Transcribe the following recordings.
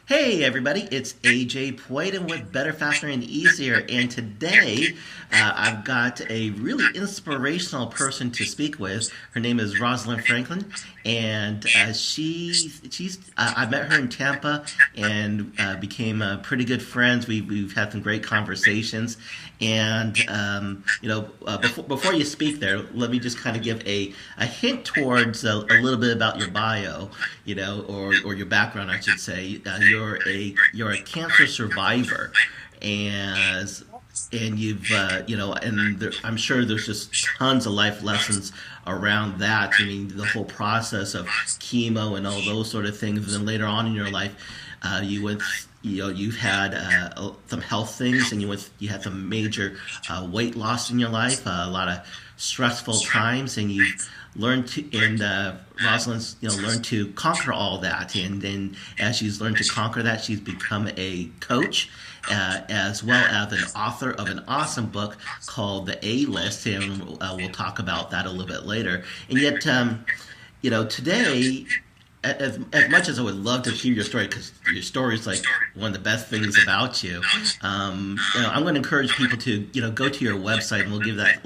Hey everybody, it's AJ Puedan with Better, Faster, and Easier, and today I've got a really inspirational person to speak with. Her name is Roslyn Franken, and I met her in Tampa and became pretty good friends. We've had some great conversations, and before you speak there, let me just kind of give a hint towards a little bit about your bio, or your background, I should say. You're a cancer survivor, and you've I'm sure there's just tons of life lessons around that. I mean, the whole process of chemo and all those sort of things, and then later on in your life, you've had some health things, and you had some major weight loss in your life, a lot of stressful times, and you've learned to, and Rosalind's learned to conquer all that, and then as she's learned to conquer that, she's become a coach, as well as an author of an awesome book called The A List, and we'll talk about that a little bit later. And yet, today, as much as I would love to hear your story, because your story is like one of the best things about you, I'm going to encourage people to go to your website, and we'll give that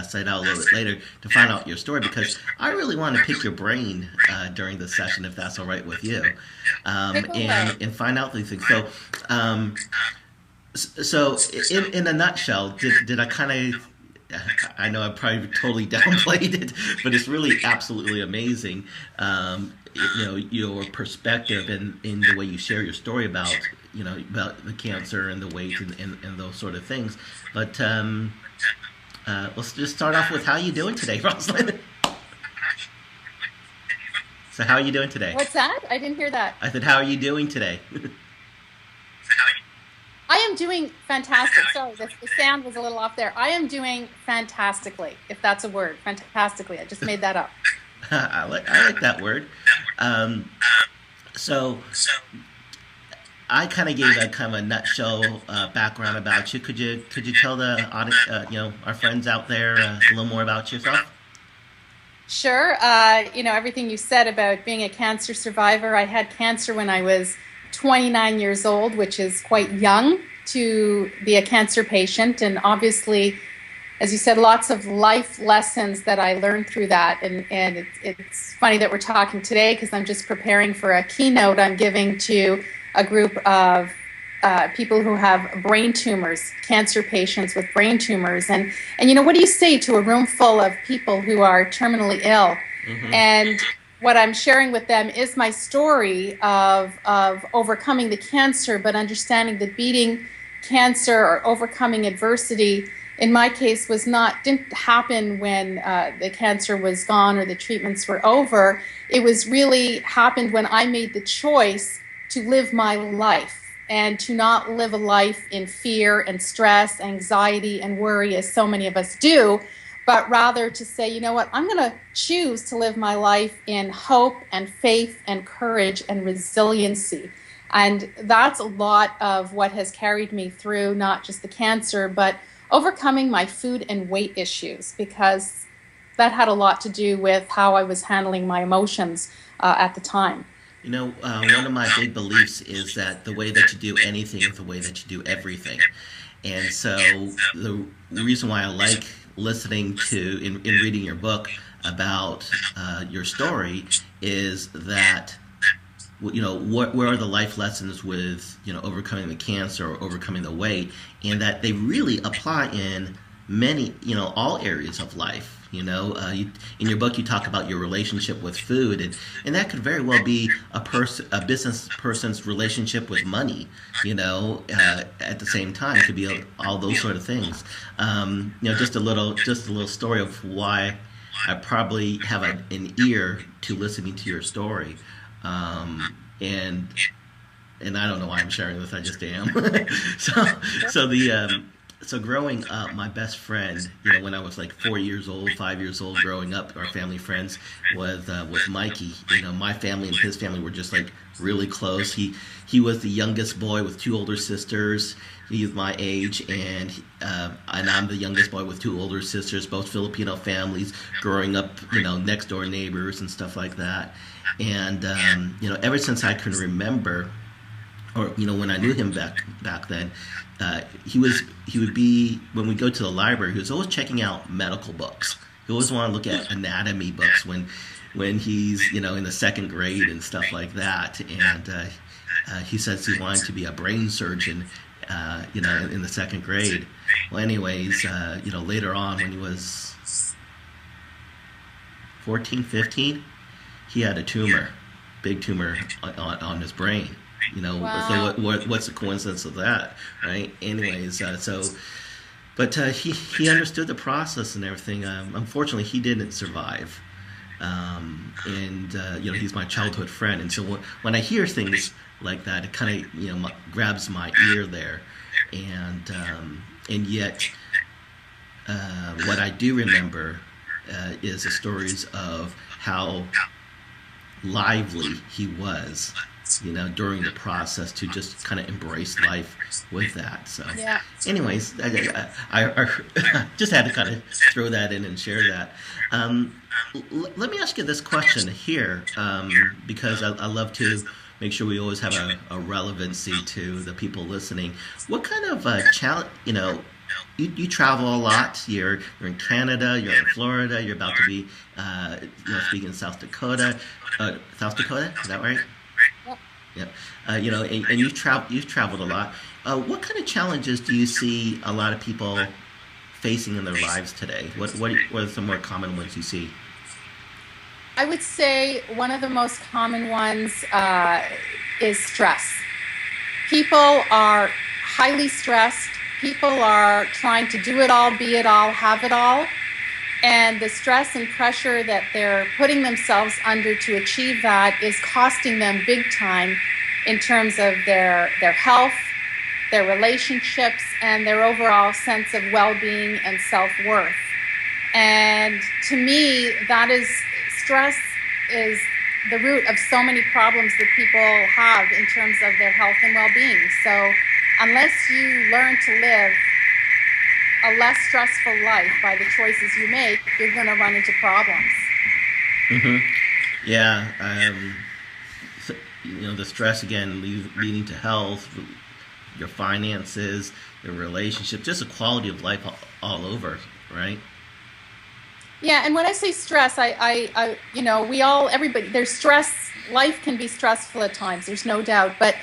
site out a little bit later to find out your story, because I really want to pick your brain during the session, if that's all right with you, and find out these things. So in a nutshell, did I kind of, I know I probably totally downplayed it, but it's really absolutely amazing. Your perspective and in the way you share your story about about the cancer and the weight and those sort of things. But let's just start off with how you doing today, Roslyn. So how are you doing today? What's that? I didn't hear that. I said, how are you doing today? I am doing fantastic. Sorry, the sound was a little off there. I am doing fantastically, if that's a word. Fantastically. I just made that up. I like that word. So I kind of gave a kind of a nutshell background about you. Could you tell the audience, our friends out there, a little more about yourself? Sure. Everything you said about being a cancer survivor. I had cancer when I was 29 years old, which is quite young to be a cancer patient. And obviously, as you said, lots of life lessons that I learned through that. And it's funny that we're talking today, because I'm just preparing for a keynote I'm giving to a group of people who have brain tumors, cancer patients with brain tumors. And what do you say to a room full of people who are terminally ill? Mm-hmm. And what I'm sharing with them is my story of overcoming the cancer, but understanding that beating cancer or overcoming adversity, in my case, didn't happen when the cancer was gone or the treatments were over. It was really happened when I made the choice to live my life, and to not live a life in fear and stress, anxiety and worry, as so many of us do, but rather to say, you know what, I'm going to choose to live my life in hope and faith and courage and resiliency. And that's a lot of what has carried me through not just the cancer, but overcoming my food and weight issues, because that had a lot to do with how I was handling my emotions at the time. One of my big beliefs is that the way that you do anything is the way that you do everything. And so the reason why I like listening to in reading your book about your story is that where are the life lessons with overcoming the cancer or overcoming the weight, and that they really apply in many all areas of life. In your book you talk about your relationship with food, and that could very well be a business person's relationship with money. At the same time, it could be all those sort of things. Just a little story of why I probably have an ear to listening to your story, and I don't know why I'm sharing this. I just am. So growing up, my best friend, when I was like 4 years old, 5 years old, growing up, our family friends was Mikey. My family and his family were just like really close. He was the youngest boy with two older sisters. He's my age, and I'm the youngest boy with two older sisters, both Filipino families, growing up, next door neighbors and stuff like that. And ever since I can remember, or when I knew him back then, he would be, when we go to the library, he was always checking out medical books. He always wanted to look at anatomy books when he's in the second grade and stuff like that. And he says he wanted to be a brain surgeon, in the second grade. Well, anyways, later on when he was 14, 15, he had a tumor, big tumor on his brain. Wow. So what's the coincidence of that, right? Anyways, but he understood the process and everything. Unfortunately, he didn't survive. And he's my childhood friend, and so when I hear things like that, it kind of grabs my ear there, and yet what I do remember is the stories of how lively he was, during the process, to just kind of embrace life with that. So, Yeah. anyways, I just had to kind of throw that in and share that. Let me ask you this question here, because I love to make sure we always have a relevancy to the people listening. What kind of challenge, you travel a lot. You're in Canada, you're in Florida, you're about to be speaking in South Dakota. South Dakota, is that right? Yep. Yeah. And you've traveled a lot. What kind of challenges do you see a lot of people facing in their lives today? What are some more common ones you see? I would say one of the most common ones is stress. People are highly stressed. People are trying to do it all, be it all, have it all. And the stress and pressure that they're putting themselves under to achieve that is costing them big time in terms of their health, their relationships, and their overall sense of well-being and self-worth. And to me, stress is the root of so many problems that people have in terms of their health and well-being. So unless you learn to live a less stressful life by the choices you make, you're going to run into problems. Hmm. Yeah. The stress, again, leading to health, your finances, your relationship, just a quality of life all over, right? Yeah, and when I say stress, everybody, there's stress. Life can be stressful at times, there's no doubt. But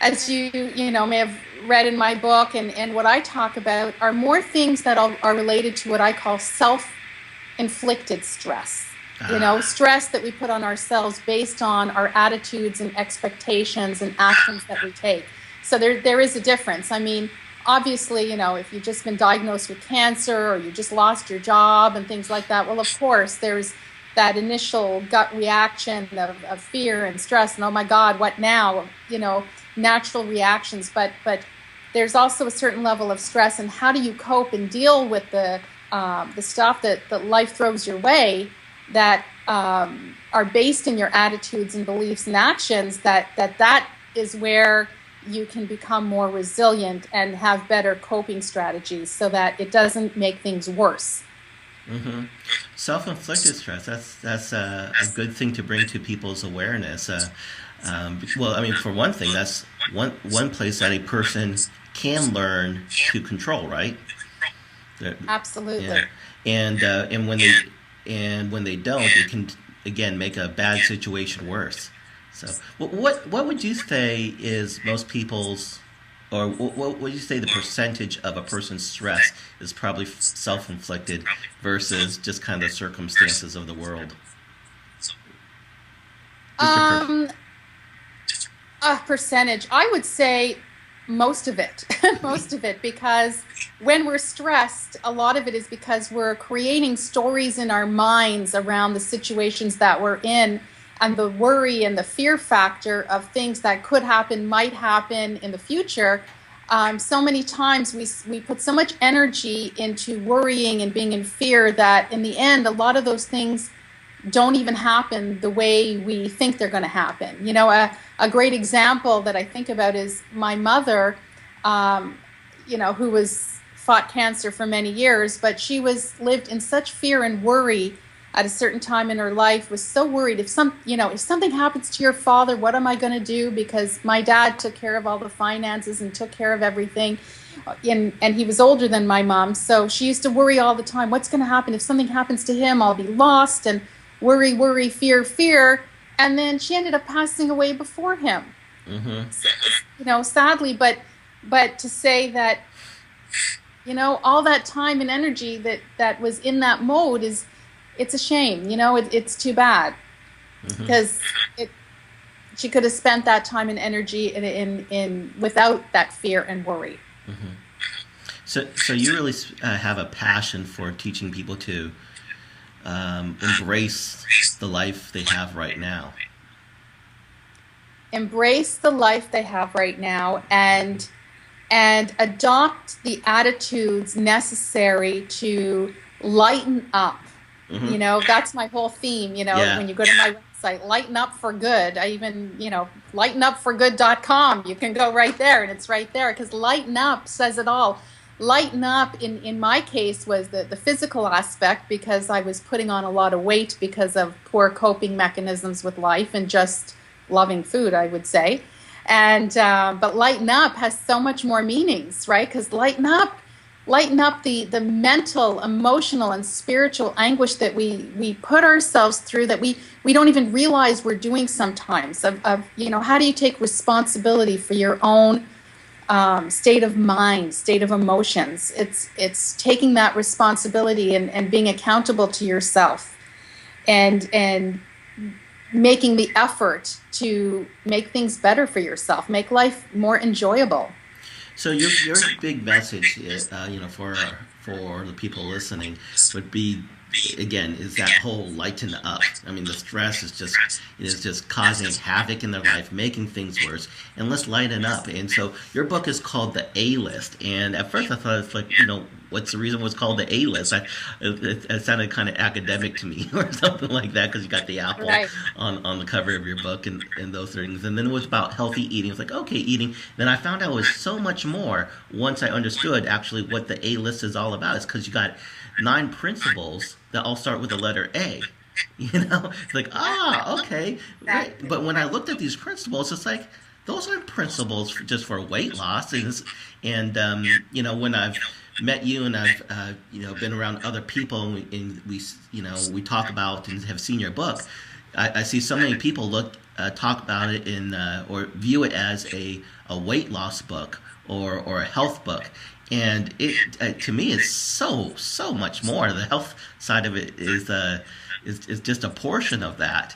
as you may have read in my book, and what I talk about are more things that are related to what I call self-inflicted stress. Stress that we put on ourselves based on our attitudes and expectations and actions that we take. So there is a difference. I mean, obviously, if you've just been diagnosed with cancer or you just lost your job and things like that, well, of course, there's that initial gut reaction of fear and stress and, oh my God, what now? Natural reactions. But there's also a certain level of stress, and how do you cope and deal with the stuff that life throws your way that are based in your attitudes and beliefs and actions, that is where you can become more resilient and have better coping strategies so that it doesn't make things worse. Hmm. Self-inflicted stress. That's a good thing to bring to people's awareness. Well, I mean, for one thing, that's one place that a person can learn to control, right? Absolutely. Yeah. And when they don't, it can again make a bad situation worse. So, what would you say is most people's, or what would you say the percentage of a person's stress is probably self-inflicted versus just kind of the circumstances of the world? A percentage, I would say most of it, most of it, because when we're stressed, a lot of it is because we're creating stories in our minds around the situations that we're in, and the worry and the fear factor of things that could happen, might happen in the future. So many times we put so much energy into worrying and being in fear that in the end, a lot of those things don't even happen the way we think they're going to happen. A great example that I think about is my mother, who fought cancer for many years, but she lived in such fear and worry at a certain time in her life was so worried, if something happens to your father, what am I going to do? Because my dad took care of all the finances and took care of everything. And he was older than my mom. So she used to worry all the time. What's going to happen? If something happens to him, I'll be lost, and worry, worry, fear, fear. And then she ended up passing away before him. So, sadly, but to say that, all that time and energy that was in that mode it's a shame. It's too bad, because she could have spent that time and energy in without that fear and worry. So you really have a passion for teaching people to embrace the life they have right now. Embrace the life they have right now, and adopt the attitudes necessary to lighten up. That's my whole theme. When you go to my website, Lighten Up for Good. I even, lightenupforgood.com. You can go right there, and it's right there, because lighten up says it all. Lighten up, in my case, was the physical aspect, because I was putting on a lot of weight because of poor coping mechanisms with life and just loving food, I would say. And but lighten up has so much more meanings, right? Because lighten up the mental, emotional, and spiritual anguish that we put ourselves through, that we don't even realize we're doing sometimes. Of how do you take responsibility for your own state of mind, state of emotions? It's taking that responsibility and being accountable to yourself, and making the effort to make things better for yourself, make life more enjoyable. So your big message, for the people listening, would be, again, is that whole lighten up. I mean, the stress is just causing havoc in their life, making things worse, and let's lighten up. And so your book is called The A-List, and at first I thought it's like, what's the reason it was called The A-List? It sounded kind of academic to me, or something like that, because you got the apple on the cover of your book and those things. And then it was about healthy eating. It's like, okay, eating. Then I found out it was so much more once I understood actually what the A-List is all about. It's because you got 9 principles that all start with the letter A. It's like, okay. Right. But when I looked at these principles, it's like, those aren't principles just for weight loss. And when I've met you and I've been around other people, and we talk about and have seen your book, I see so many people talk about it or view it as a weight loss book or a health book. And it to me is so much more. The health side of it is just a portion of that.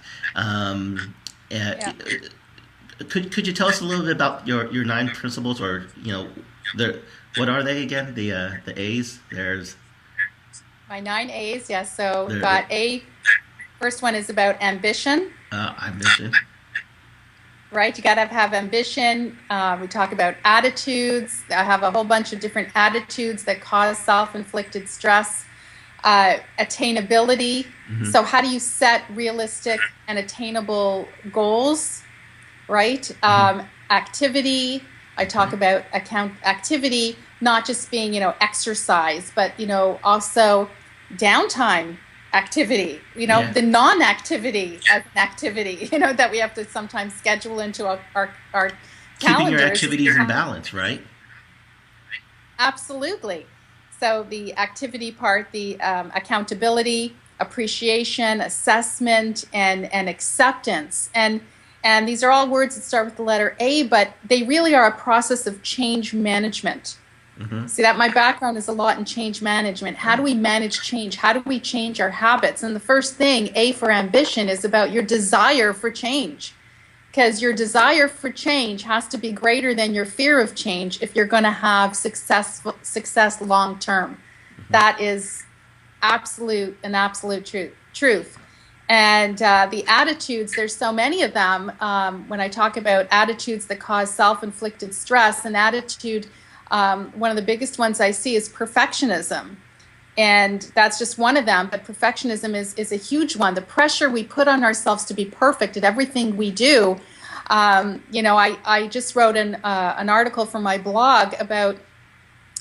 Could you tell us a little bit about your 9 principles, or what are they again? The A's. There's my 9 A's. Yes. So we've got A. First one is about ambition. Ambition. Right, you got to have ambition. We talk about attitudes. I have a whole bunch of different attitudes that cause self-inflicted stress. Attainability. So how do you set realistic and attainable goals? Right. Activity. I talk about activity, not just being exercise, but also downtime activity, the non-activity as an activity, that we have to sometimes schedule into our calendars. Keeping your activities in balance, right? Absolutely. So the activity part, the accountability, appreciation, assessment, and acceptance. And these are all words that start with the letter A, but they really are a process of change management. See, that my background is a lot in change management. How do we manage change? How do we change our habits? And the first thing, A for ambition, is about your desire for change. Because your desire for change has to be greater than your fear of change if you're going to have success long term. That is an absolute truth. And the attitudes, there's so many of them. When I talk about attitudes that cause self-inflicted stress, an attitude, one of the biggest ones I see is perfectionism. And that's just one of them, but perfectionism is a huge one. The pressure we put on ourselves to be perfect at everything we do. I just wrote an article for my blog about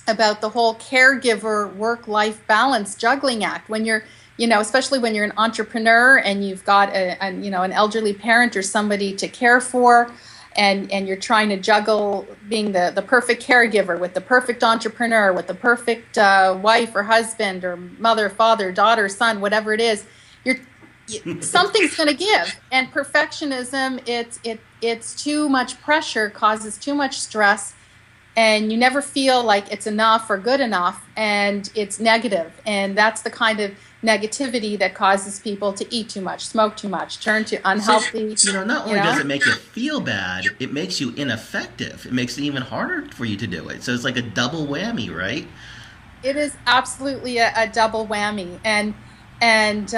the whole caregiver work-life balance juggling act. When you're especially when you're an entrepreneur and you've got an elderly parent or somebody to care for, and you're trying to juggle being the perfect caregiver with the perfect entrepreneur with the perfect wife or husband or mother, father, daughter, son, whatever it is, something's going to give. And perfectionism, it's too much pressure, causes too much stress, and you never feel like it's enough or good enough, and it's negative. And that's the kind of negativity that causes people to eat too much, smoke too much, turn to unhealthy. So, not only does it make you feel bad, it makes you ineffective. It makes it even harder for you to do it. So it's like a double whammy, right? It is absolutely a double whammy. And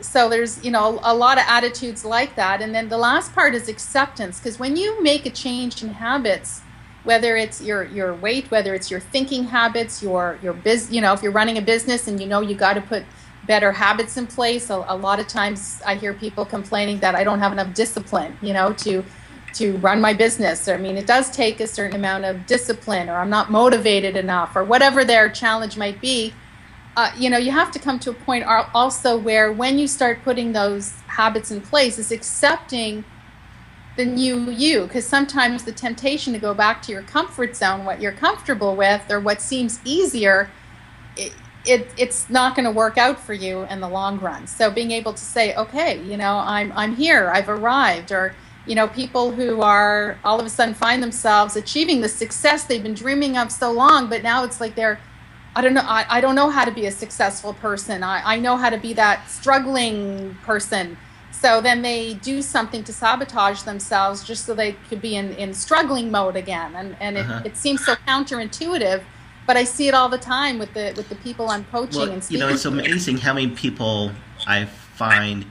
so there's, a lot of attitudes like that. And then the last part is acceptance, because when you make a change in habits, whether it's your weight, whether it's your thinking habits, your if you're running a business and you got to put better habits in place. A lot of times I hear people complaining that I don't have enough discipline, to run my business. I mean, it does take a certain amount of discipline, or I'm not motivated enough, or whatever their challenge might be. You have to come to a point also where when you start putting those habits in place is accepting the new you, because sometimes the temptation to go back to your comfort zone, what you're comfortable with or what seems easier, it's not going to work out for you in the long run. So being able to say, okay, I'm here, I've arrived, or people who are all of a sudden find themselves achieving the success they've been dreaming of so long, but now it's like I don't know how to be a successful person. I know how to be that struggling person. So then they do something to sabotage themselves just so they could be in struggling mode again. And it seems so counterintuitive, but I see it all the time with the people I'm coaching and speaking. It's amazing how many people I find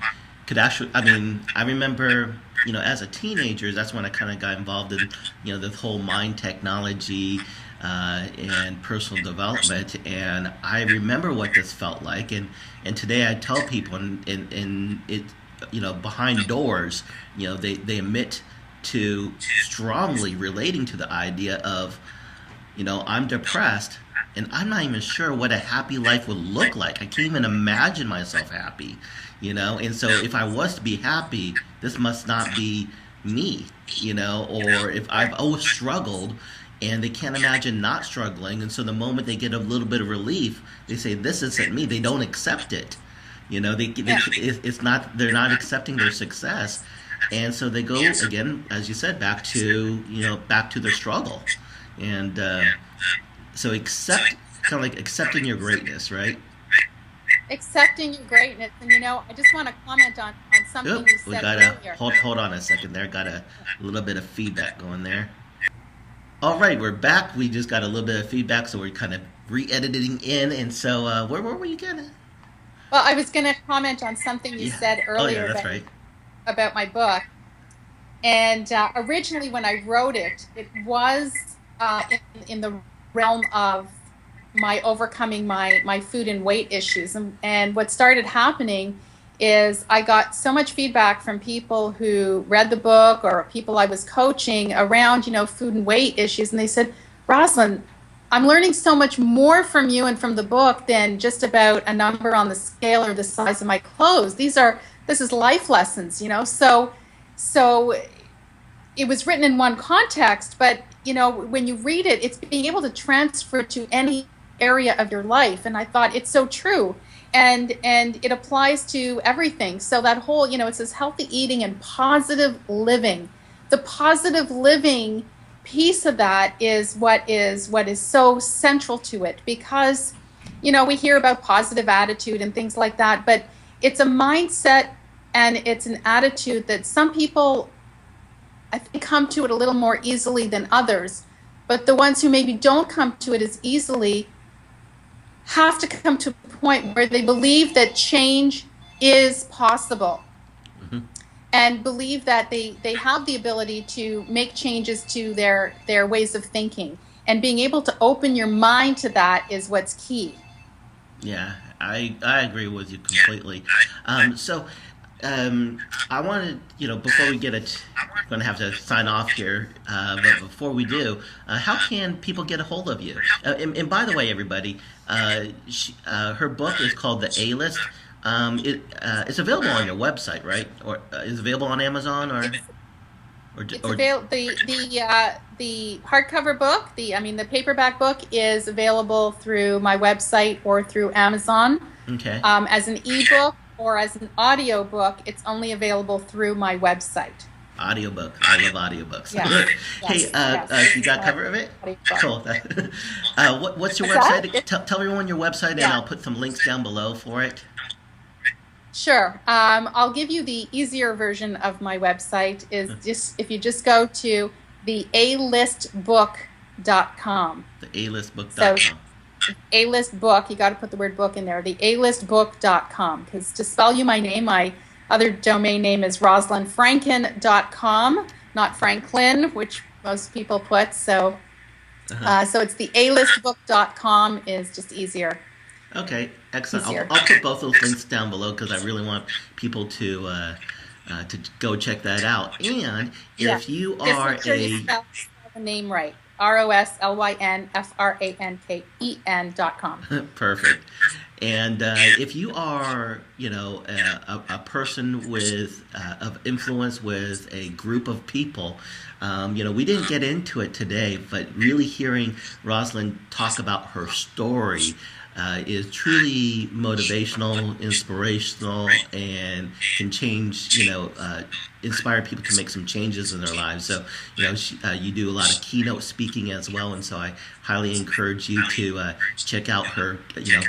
could actually, I remember, as a teenager, that's when I kind of got involved in, the whole mind technology and personal development, and I remember what this felt like, and today I tell people, and it, behind doors, they admit to strongly relating to the idea of, I'm depressed and I'm not even sure what a happy life would look like. I can't even imagine myself happy, and so if I was to be happy, this must not be me, or if I've always struggled and they can't imagine not struggling, and so the moment they get a little bit of relief, they say, this isn't me. They don't accept it. It's not, they're not accepting their success, and so they go again, as you said, back to their struggle, and so kind of like accepting your greatness, right? Accepting your greatness, and I just want to comment on something you said earlier. Hold on a second there. Got a little bit of feedback going there. All right, we're back. We just got a little bit of feedback, so we're kind of re-editing in, and so where were you gonna? Well, I was going to comment on something you said earlier about my book. And originally when I wrote it, it was in the realm of my overcoming my food and weight issues. And what started happening is I got so much feedback from people who read the book or people I was coaching around, food and weight issues. And they said, Roslyn, I'm learning so much more from you and from the book than just about a number on the scale or the size of my clothes. This is life lessons, So it was written in one context, but when you read it, it's being able to transfer to any area of your life. And I thought it's so true. And it applies to everything. So that whole, it says healthy eating and positive living. The positive living piece of that is what is so central to it, because we hear about positive attitude and things like that, but it's a mindset and it's an attitude that some people, I think, come to it a little more easily than others, but the ones who maybe don't come to it as easily have to come to a point where they believe that change is possible. Mm-hmm. And believe that they have the ability to make changes to their ways of thinking. And being able to open your mind to that is what's key. Yeah, I agree with you completely. So I wanted, before we get it, I'm going to have to sign off here. But before we do, how can people get a hold of you? And by the way, everybody, her book is called The A List. It's available on your website, right? Or is it available on Amazon It's available. The hardcover book, the paperback book is available through my website or through Amazon. Okay. As an ebook or as an audio book, it's only available through my website. Audiobook. I love audiobooks. Yes. Hey, Yes. you got cover of it? Cool. What's your What's website? that? Tell everyone your website, and Yeah. I'll put some links down below for it. Sure. I'll give you the easier version of my website. Is just if you just go to the alistbook.com. The alistbook.com. So A-list book, you got to put the word book in there. The alistbook.com, because to spell you my name, my other domain name is roslynfranken.com, not Franklin, which most people put. So so it's the alistbook.com is just easier. Okay, excellent. Easier. I'll put both those links down below because I really want people to go check that out. And if you Just are make sure you spell the name right. ROSLYNFRANKEN.com. perfect. And if you are, a person with of influence with a group of people, we didn't get into it today, but really hearing Roslyn talk about her story is truly motivational, inspirational, and can change, inspire people to make some changes in their lives. So, you do a lot of keynote speaking as well, and so I highly encourage you to check out her,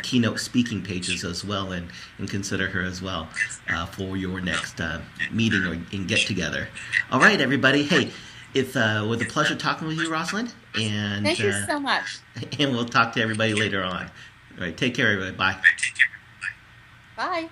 keynote speaking pages as well, and consider her as well for your next meeting or get together. All right, everybody. Hey, it was a pleasure talking with you, Roslyn, and Thank you so much. And we'll talk to everybody later on. All right, take care, everybody. Bye. Bye.